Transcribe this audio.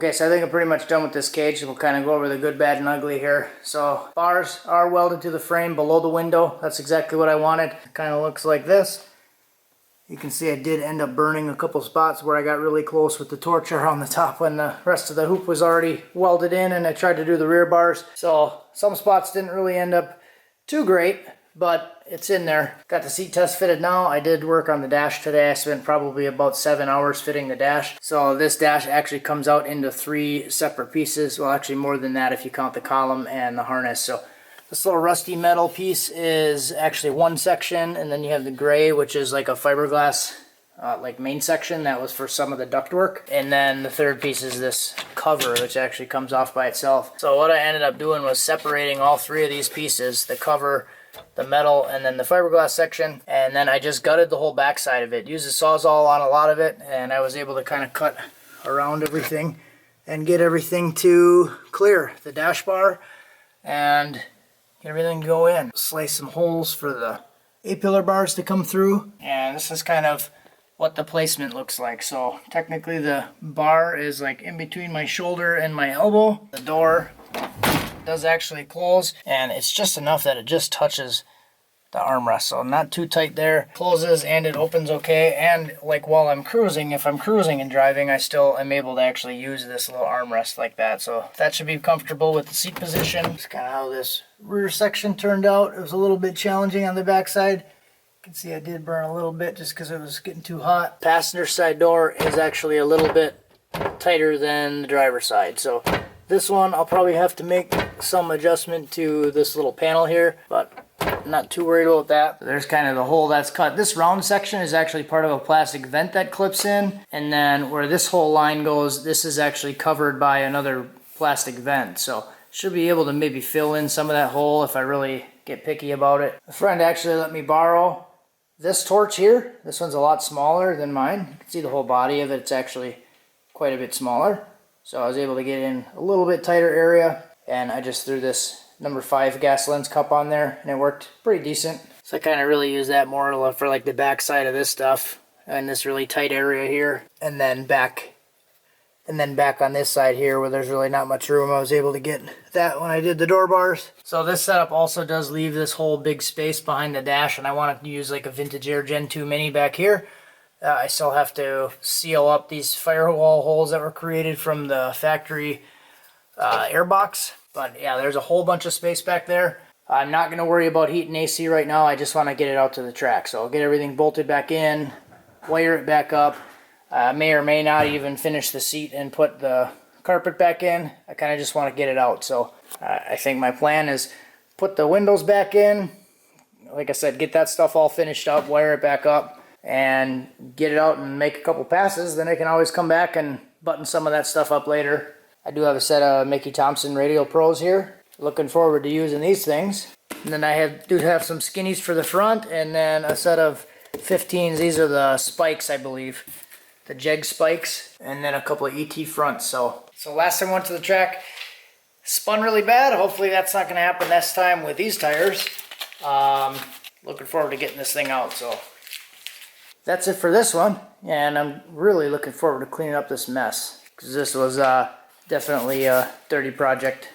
Okay, so I think I'm pretty much done with this cage. We'll kind of go over the good, bad, and ugly here. So bars are welded to the frame below the window. That's exactly what I wanted. It kind of looks like this. You can see I did end up burning a couple spots where I got really close with the torch around the top when the rest of the hoop was already welded in, and I tried to do the rear bars. So some spots didn't really end up too great, but it's in there. Got the seat test fitted now. I did work on the dash today. I spent probably about 7 hours fitting the dash. So this dash actually comes out into 3 separate pieces. Well, actually more than that if you count the column and the harness. So this little rusty metal piece is actually one section, and then you have the gray, which is like a fiberglass like main section that was for some of the ductwork. And then the third piece is this cover, which actually comes off by itself. So what I ended up doing was separating all 3 of these pieces, the cover, the metal, and then the fiberglass section, and then I just gutted the whole back side of it. Used a Sawzall on a lot of it, and I was able to kind of cut around everything and get everything to clear the dash bar and get everything to go in. Slice some holes for the A-pillar bars to come through, and this is kind of what the placement looks like. So technically the bar is like in between my shoulder and my elbow. The door does actually close, and it's just enough that it just touches the armrest, so not too tight there. Closes and it opens okay, and like while I'm cruising, if I'm cruising and driving, I still am able to actually use this little armrest like that, so that should be comfortable with the seat position. It's kind of how this rear section turned out. It was a little bit challenging on the back side. You can see I did burn a little bit just because it was getting too hot. Passenger side door is actually a little bit tighter than the driver's side, so this one I'll probably have to make some adjustment to this little panel here, but I'm not too worried about that. There's kind of the hole that's cut. This round section is actually part of a plastic vent that clips in, and then where this whole line goes, this is actually covered by another plastic vent, so should be able to maybe fill in some of that hole if I really get picky about it. A friend actually let me borrow this torch here. This one's a lot smaller than mine. You can see the whole body of it. It's actually quite a bit smaller. So I was able to get in a little bit tighter area, and I just threw this number 5 gas lens cup on there, and it worked pretty decent. So I kind of really use that more for like the back side of this stuff and this really tight area here, and then back on this side here where there's really not much room. I was able to get that when I did the door bars. So this setup also does leave this whole big space behind the dash, and I wanted to use like a vintage Air Gen 2 Mini back here. I still have to seal up these firewall holes that were created from the factory airbox. But yeah, there's a whole bunch of space back there. I'm not going to worry about heat and AC right now. I just want to get it out to the track. So I'll get everything bolted back in, wire it back up. May or may not even finish the seat and put the carpet back in. I kind of just want to get it out. So I think my plan is put the windows back in. Like I said, get that stuff all finished up, wire it back up, and get it out and make a couple passes. Then I can always come back and button some of that stuff up later. I do have a set of Mickey Thompson Radial Pros here. Looking forward to using these things. And then I do have some skinnies for the front, and then a set of 15s. These are the spikes, I believe. The Jeg spikes, and then a couple of ET fronts. So last time I went to the track, spun really bad. Hopefully that's not going to happen this time with these tires. Looking forward to getting this thing out. So that's it for this one, and I'm really looking forward to cleaning up this mess, because this was definitely a dirty project.